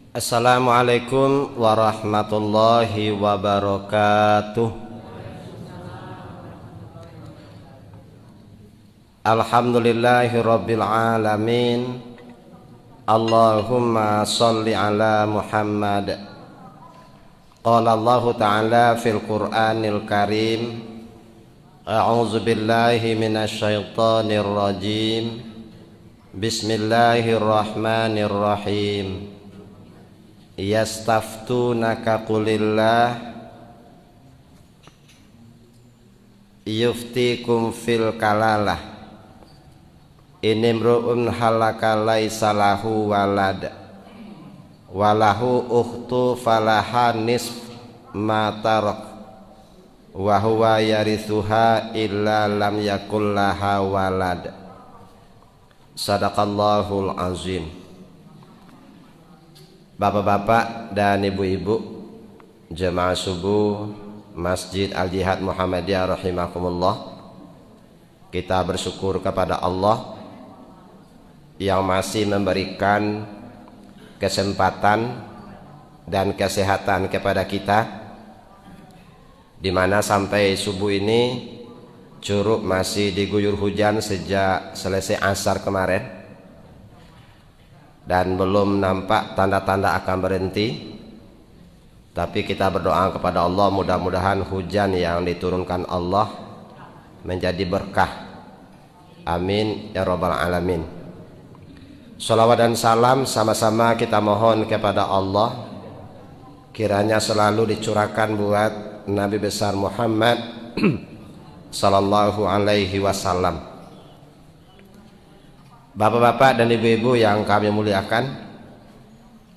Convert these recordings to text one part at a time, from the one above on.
Assalamualaikum warahmatullahi wabarakatuh. Alhamdulillahi rabbil alamin. Allahumma salli ala Muhammad. Qala Allah ta'ala fil Qur'anil Karim. A'udzu billahi minasy syaithanir rajim. Bismillahirrahmanirrahim. Yastaftunaka qulillah yuftikum fil kalalah inimru'un halaka laisa lahu walad walahu ukhtu falaha nisf ma tarak wa huwa yarithuha illa lam yakul laha walad. Sadaqallahul azim. Bapak-bapak dan ibu-ibu jemaah subuh Masjid Al-Jihad Muhammadiyah rahimakumullah, kita bersyukur kepada Allah yang masih memberikan kesempatan dan kesehatan kepada kita, di mana sampai subuh ini Curug masih diguyur hujan sejak selesai asar kemarin, dan belum nampak tanda-tanda akan berhenti. Tapi kita berdoa kepada Allah, mudah-mudahan hujan yang diturunkan Allah menjadi berkah. Amin ya rabbal alamin. Shalawat dan salam sama-sama kita mohon kepada Allah, kiranya selalu dicurahkan buat Nabi besar Muhammad sallallahu alaihi wasallam. Bapak-bapak dan ibu-ibu yang kami muliakan,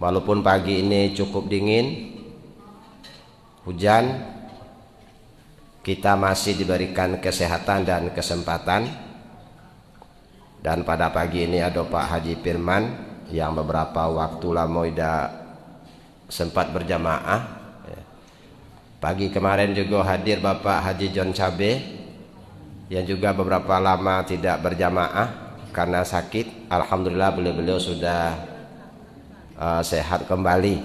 walaupun pagi ini cukup dingin, hujan, kita masih diberikan kesehatan dan kesempatan. Dan pada pagi ini ada Pak Haji Firman yang beberapa waktu lama tidak sempat berjamaah. Pagi kemarin juga hadir Bapak Haji John Cabe yang juga beberapa lama tidak berjamaah karena sakit. Alhamdulillah beliau sudah sehat kembali.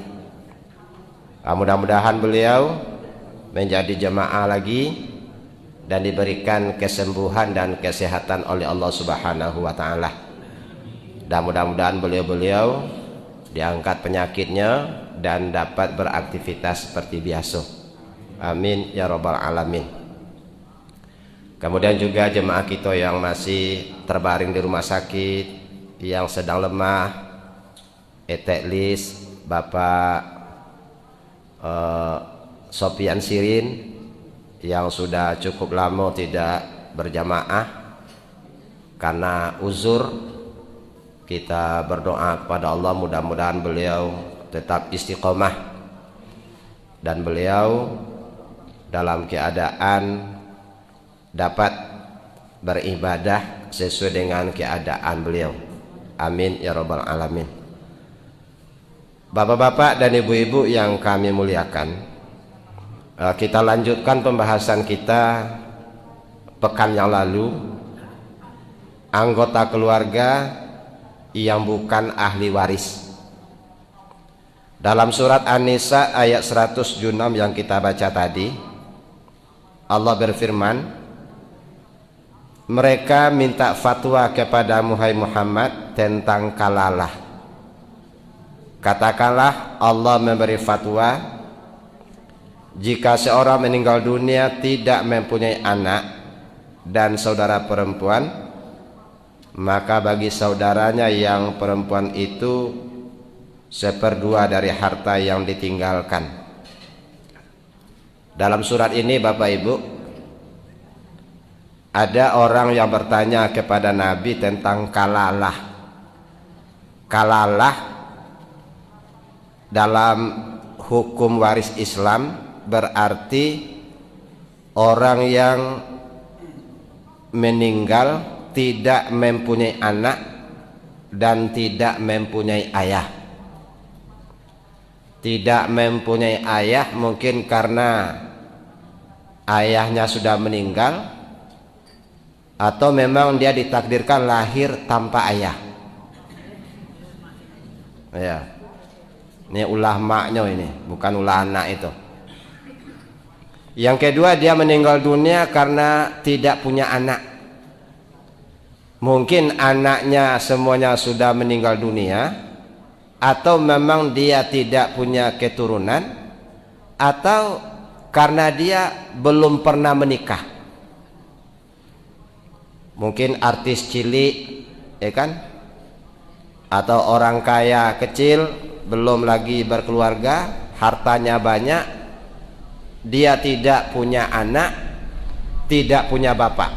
Mudah-mudahan beliau menjadi jemaah lagi dan diberikan kesembuhan dan kesehatan oleh Allah Subhanahu wa taala. Dan mudah-mudahan beliau diangkat penyakitnya dan dapat beraktivitas seperti biasa. Amin ya rabbal alamin. Kemudian juga jemaah kita yang masih terbaring di rumah sakit, yang sedang lemah, eteklis Bapak Sopian Sirin yang sudah cukup lama tidak berjamaah karena uzur, kita berdoa kepada Allah mudah-mudahan beliau tetap istiqomah dan beliau dalam keadaan dapat beribadah sesuai dengan keadaan beliau. Amin ya rabbal alamin. Bapak-bapak dan ibu-ibu yang kami muliakan, kita lanjutkan pembahasan kita pekan yang lalu, anggota keluarga yang bukan ahli waris. Dalam surat An-Nisa ayat 106 yang kita baca tadi, Allah berfirman, mereka minta fatwa kepada Muhammad tentang kalalah. Katakanlah, Allah memberi fatwa, jika seorang meninggal dunia tidak mempunyai anak dan saudara perempuan, maka bagi saudaranya yang perempuan itu 1/2 dari harta yang ditinggalkan. Dalam surat ini Bapak Ibu, ada orang yang bertanya kepada Nabi tentang kalalah. Kalalah dalam hukum waris Islam berarti orang yang meninggal tidak mempunyai anak dan tidak mempunyai ayah. Tidak mempunyai ayah mungkin karena ayahnya sudah meninggal, atau memang dia ditakdirkan lahir tanpa ayah. Ya. Ini ulah maknya ini, bukan ulah anak itu. Yang kedua, dia meninggal dunia karena tidak punya anak. Mungkin anaknya semuanya sudah meninggal dunia, atau memang dia tidak punya keturunan, atau karena dia belum pernah menikah. Mungkin artis cilik, ya kan? Atau orang kaya kecil, belum lagi berkeluarga, hartanya banyak, dia tidak punya anak, tidak punya bapak.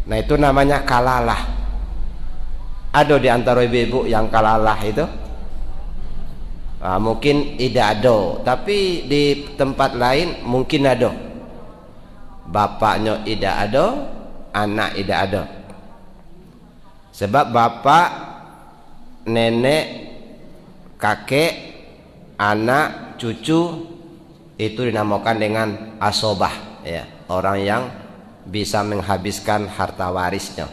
Nah, itu namanya kalalah. Ada di antara ibu-ibu yang kalalah itu? Nah, mungkin tidak ada, tapi di tempat lain mungkin ada. Bapaknya tidak ada, anak tidak ada. Sebab bapak, nenek, kakek, anak, cucu itu dinamakan dengan asobah, ya, orang yang bisa menghabiskan harta warisnya.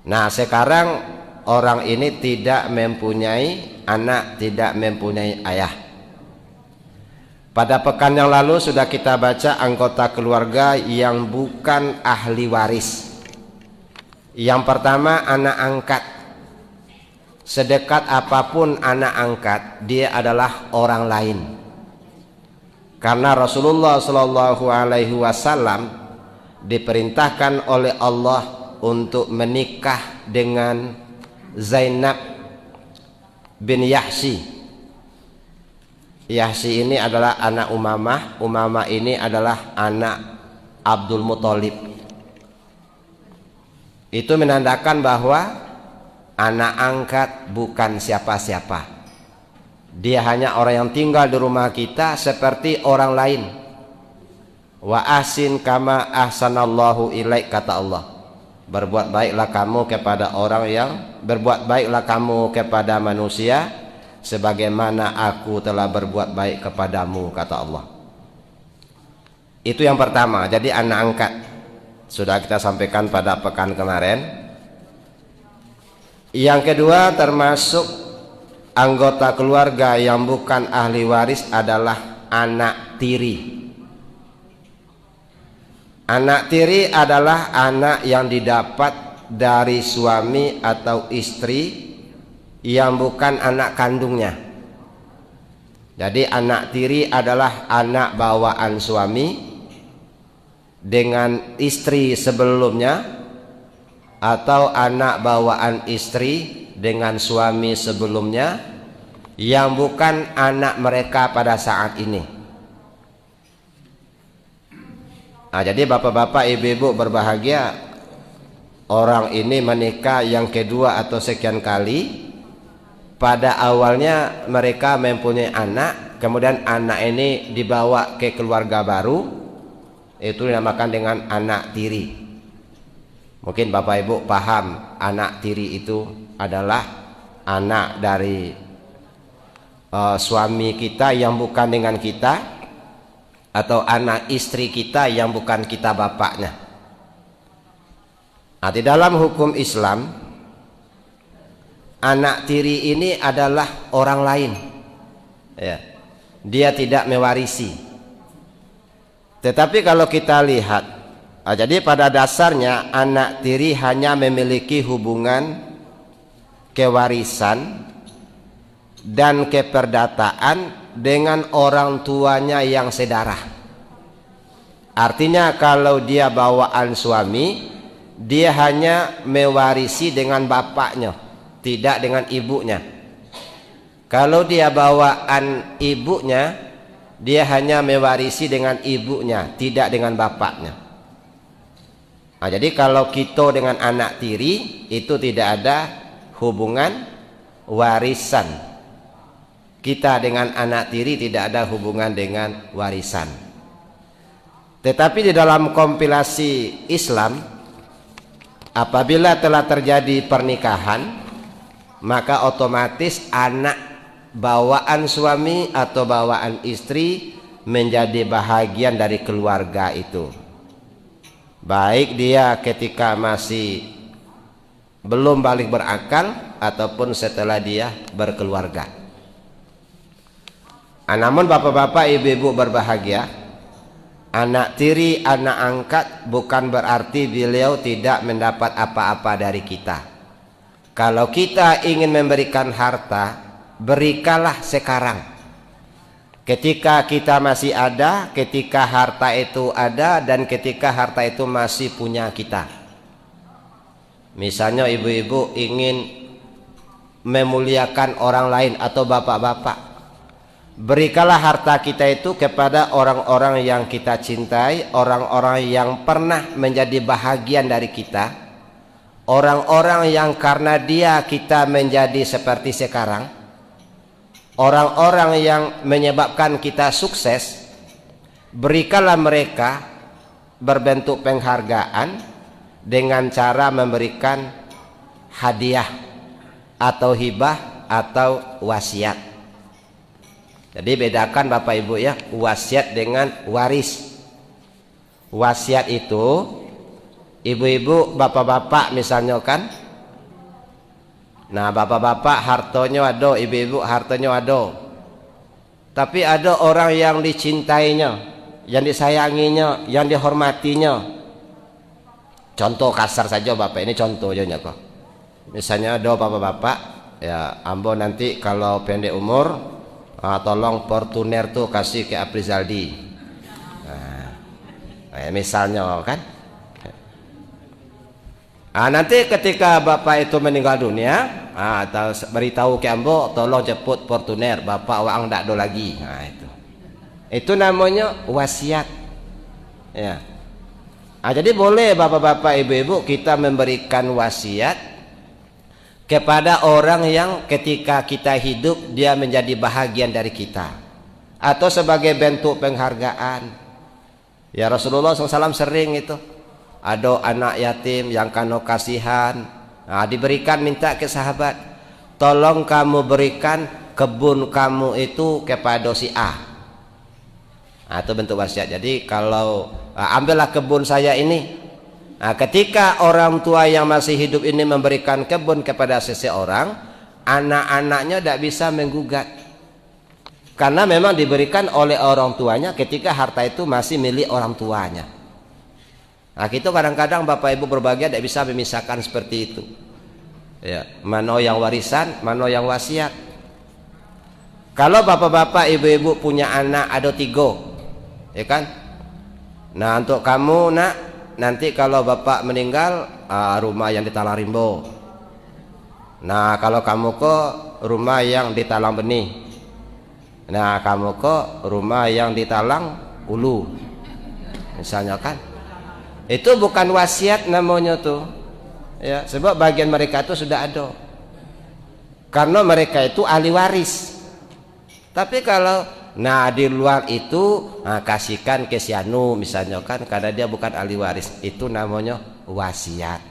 Nah, sekarang orang ini tidak mempunyai anak, tidak mempunyai ayah. Pada pekan yang lalu sudah kita baca anggota keluarga yang bukan ahli waris. Yang pertama, anak angkat. Sedekat apapun anak angkat, dia adalah orang lain. Karena Rasulullah SAW diperintahkan oleh Allah untuk menikah dengan Zainab bin Yahsi. Yahsi ini adalah anak Umamah. Umamah ini adalah anak Abdul Muthalib. Itu menandakan bahwa anak angkat bukan siapa-siapa. Dia hanya orang yang tinggal di rumah kita seperti orang lain. Wa ahsin kama ahsanallahu ilaik, kata Allah. Berbuat baiklah kamu kepada orang yang berbuat baiklah kamu kepada manusia sebagaimana aku telah berbuat baik kepadamu, kata Allah. Itu yang pertama. Jadi anak angkat sudah kita sampaikan pada pekan kemarin. Yang kedua, termasuk anggota keluarga yang bukan ahli waris adalah anak tiri. Anak tiri adalah anak yang didapat dari suami atau istri yang bukan anak kandungnya. Jadi anak tiri adalah anak bawaan suami dengan istri sebelumnya, atau anak bawaan istri dengan suami sebelumnya yang bukan anak mereka pada saat ini. Nah, jadi bapak-bapak, ibu-ibu berbahagia, orang ini menikah yang kedua atau sekian kali. Pada awalnya mereka mempunyai anak, kemudian anak ini dibawa ke keluarga baru, itu dinamakan dengan anak tiri. Mungkin bapak ibu paham, anak tiri itu adalah anak dari suami kita yang bukan dengan kita, atau anak istri kita yang bukan kita bapaknya. Nah, di dalam hukum Islam, anak tiri ini adalah orang lain, ya. Dia tidak mewarisi. Tetapi kalau kita lihat, jadi pada dasarnya anak tiri hanya memiliki hubungan kewarisan dan keperdataan dengan orang tuanya yang sedarah. Artinya kalau dia bawaan suami, dia hanya mewarisi dengan bapaknya, tidak dengan ibunya. Kalau dia bawaan ibunya, dia hanya mewarisi dengan ibunya, tidak dengan bapaknya. Nah, jadi kalau kita dengan anak tiri itu tidak ada hubungan warisan. Kita dengan anak tiri tidak ada hubungan dengan warisan. Tetapi di dalam kompilasi Islam, apabila telah terjadi pernikahan, maka otomatis anak bawaan suami atau bawaan istri menjadi bahagian dari keluarga itu. Baik dia ketika masih belum balik berakal ataupun setelah dia berkeluarga. Namun bapak-bapak, ibu-ibu berbahagia, anak tiri, anak angkat bukan berarti beliau tidak mendapat apa-apa dari kita. Kalau kita ingin memberikan harta, berikanlah sekarang. Ketika kita masih ada, ketika harta itu ada, dan ketika harta itu masih punya kita. Misalnya ibu-ibu ingin memuliakan orang lain atau bapak-bapak, berikanlah harta kita itu kepada orang-orang yang kita cintai, orang-orang yang pernah menjadi bahagian dari kita, orang-orang yang karena dia kita menjadi seperti sekarang, orang-orang yang menyebabkan kita sukses. Berikanlah mereka berbentuk penghargaan dengan cara memberikan hadiah atau hibah atau wasiat. Jadi bedakan Bapak Ibu ya, wasiat dengan waris. Wasiat itu ibu-ibu, bapak-bapak misalnya kan, nah bapak-bapak hartanya ada, ibu-ibu hartanya ada, tapi ada orang yang dicintainya, yang disayanginya, yang dihormatinya. Contoh kasar saja Bapak, ini contohnya kok. Misalnya ada bapak-bapak ya, ambo nanti kalau pendek umur, tolong Fortuner tuh kasih ke Aprizaldi. Nah, misalnya kan. Nanti ketika bapak itu meninggal dunia, beritahu ke ambo, tolong jemput Fortuner, bapak uang ndak ada lagi. Nah, itu namanya wasiat. Ya. Jadi boleh bapak-bapak, ibu-ibu kita memberikan wasiat kepada orang yang ketika kita hidup dia menjadi bahagian dari kita, atau sebagai bentuk penghargaan. Ya Rasulullah SAW sering itu, ada anak yatim yang kano kasihan, diberikan, minta ke sahabat, tolong kamu berikan kebun kamu itu kepada si A. Itu bentuk wasiat. Jadi kalau ambillah kebun saya ini. Ketika orang tua yang masih hidup ini memberikan kebun kepada seseorang, anak-anaknya tidak bisa menggugat, karena memang diberikan oleh orang tuanya ketika harta itu masih milik orang tuanya. Itu kadang-kadang Bapak Ibu berbahagia tidak bisa memisahkan seperti itu. Ya, mana yang warisan, mana yang wasiat. Kalau bapak-bapak, ibu-ibu punya anak ada 3, ya kan? Nah untuk kamu nak, nanti kalau bapak meninggal, rumah yang di Talang Rimbo. Nah kalau kamu ke rumah yang di Talang Benih. Nah kamu ke rumah yang di Talang Ulu, misalnya kan. Itu bukan wasiat namanya tuh, ya, sebab bagian mereka itu sudah ada, karena mereka itu ahli waris. Tapi kalau di luar itu kasihkan ke sianu misalnya kan, karena dia bukan ahli waris, itu namanya wasiat.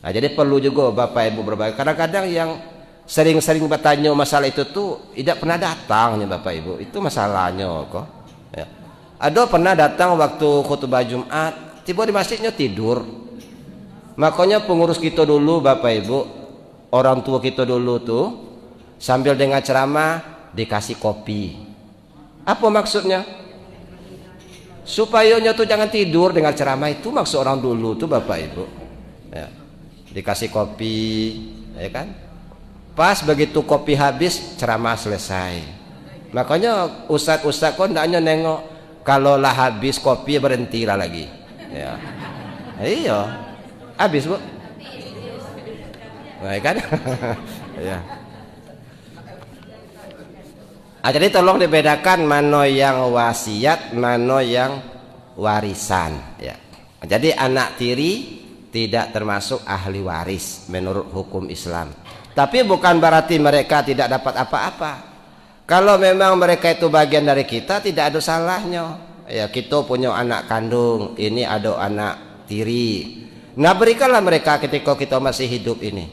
Jadi perlu juga Bapak Ibu berbagi. Kadang-kadang yang sering-sering bertanya masalah itu tuh tidak pernah datangnya Bapak Ibu, itu masalahnya kok. Ya. Ada pernah datang waktu khutbah Jumat, tiba di masjidnya tidur. Makanya pengurus kita dulu Bapak Ibu, orang tua kita dulu tuh sambil dengar ceramah dikasih kopi. Apa maksudnya? Supaya tuh jangan tidur dengan ceramah, itu maksud orang dulu tuh Bapak Ibu. Ya. Dikasih kopi, ya kan? Pas begitu kopi habis, ceramah selesai. Makanya ustadz-ustadz kok ndaknya nengok, kalau lah habis kopi berhentilah lagi. Ya. Iya. Habis Bu. Nah, kan? Ya. Jadi tolong dibedakan mana yang wasiat, mana yang warisan. Ya. Jadi anak tiri tidak termasuk ahli waris menurut hukum Islam. Tapi bukan berarti mereka tidak dapat apa-apa. Kalau memang mereka itu bagian dari kita, tidak ada salahnya. Ya, kita punya anak kandung, ini ada anak tiri. Nah berikanlah mereka ketika kita masih hidup ini.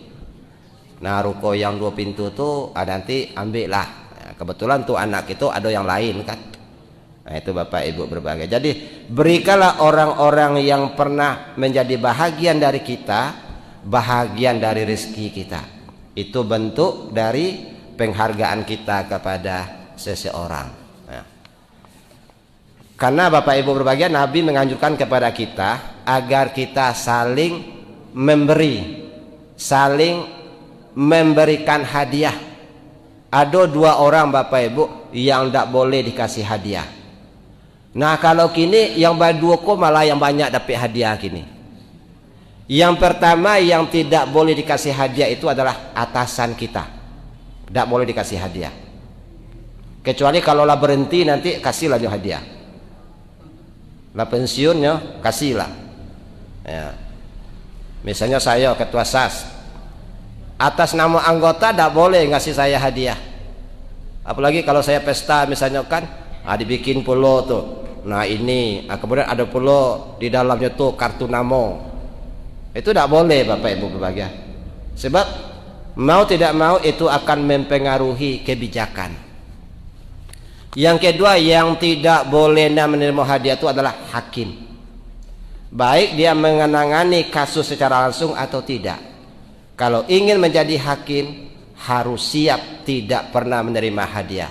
Nah ruko yang 2 pintu tuh nanti ambillah. Nah, kebetulan tuh anak itu ada yang lain kan. Nah itu Bapak Ibu berbahagia. Jadi berikanlah orang-orang yang pernah menjadi bahagian dari kita, bahagian dari rezeki kita. Itu bentuk dari penghargaan kita kepada seseorang. Nah, karena Bapak Ibu berbahagia, Nabi menganjurkan kepada kita agar kita saling memberi, saling memberikan hadiah. Ada dua orang Bapak Ibu yang tidak boleh dikasih hadiah. Nah kalau kini yang berdua kok malah yang banyak dapat hadiah kini. Yang pertama yang tidak boleh dikasih hadiah itu adalah atasan kita. Tidak boleh dikasih hadiah. Kecuali kalau lah berhenti nanti kasihlah hadiah. Lah pensiunnya kasihlah. Ya. Misalnya saya ketua SAS, atas nama anggota tidak boleh ngasih saya hadiah. Apalagi kalau saya pesta misalnya kan, dibikin pulau tuh. Nah ini, kemudian ada pulau di dalamnya tuh kartu namo. Itu tidak boleh Bapak Ibu berbahagia. Sebab mau tidak mau itu akan mempengaruhi kebijakan. Yang kedua yang tidak boleh menerima hadiah itu adalah hakim. Baik dia menangani kasus secara langsung atau tidak. Kalau ingin menjadi hakim harus siap tidak pernah menerima hadiah.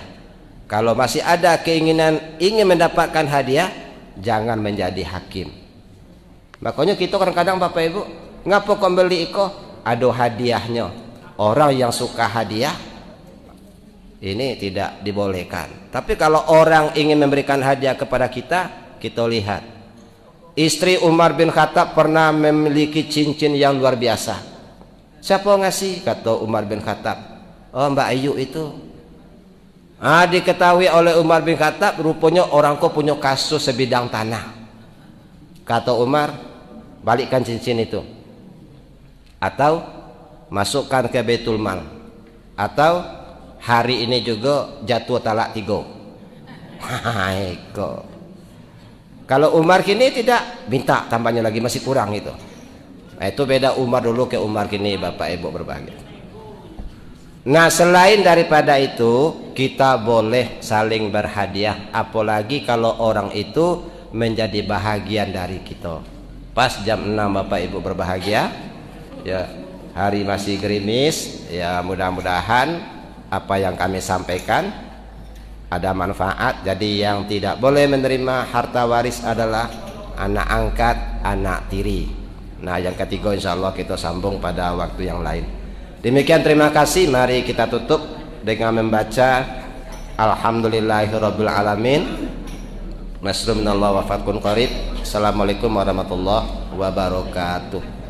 Kalau masih ada keinginan ingin mendapatkan hadiah, jangan menjadi hakim. Makanya kita kadang-kadang Bapak Ibu, ngapa kau beli iko? Ada hadiahnya. Orang yang suka hadiah ini tidak dibolehkan. Tapi kalau orang ingin memberikan hadiah kepada kita, kita lihat. Istri Umar bin Khattab pernah memiliki cincin yang luar biasa. Siapa ngasih? Kata Umar bin Khattab. Oh Mbak Ayu itu. Diketahui oleh Umar bin Khattab, rupanya orang kok punya kasus sebidang tanah. Kata Umar, balikkan cincin itu. Atau masukkan ke Baitul Mal. Atau hari ini juga jatuh talak 3. Kalau Umar kini tidak, minta tambahnya lagi, masih kurang itu. Nah, itu beda Umar dulu ke Umar kini Bapak Ibu berbahagia. Nah selain daripada itu, kita boleh saling berhadiah, apalagi kalau orang itu menjadi bahagian dari kita. Pas jam 6 Bapak Ibu berbahagia, ya hari masih gerimis, ya mudah-mudahan apa yang kami sampaikan ada manfaat. Jadi yang tidak boleh menerima harta waris adalah anak angkat, anak tiri. Nah yang ketiga insya Allah kita sambung pada waktu yang lain. Demikian, terima kasih. Mari kita tutup dengan membaca Alhamdulillahirabbil alamin. Nasrun minallah wa fathun qarib. Assalamualaikum warahmatullahi wabarakatuh.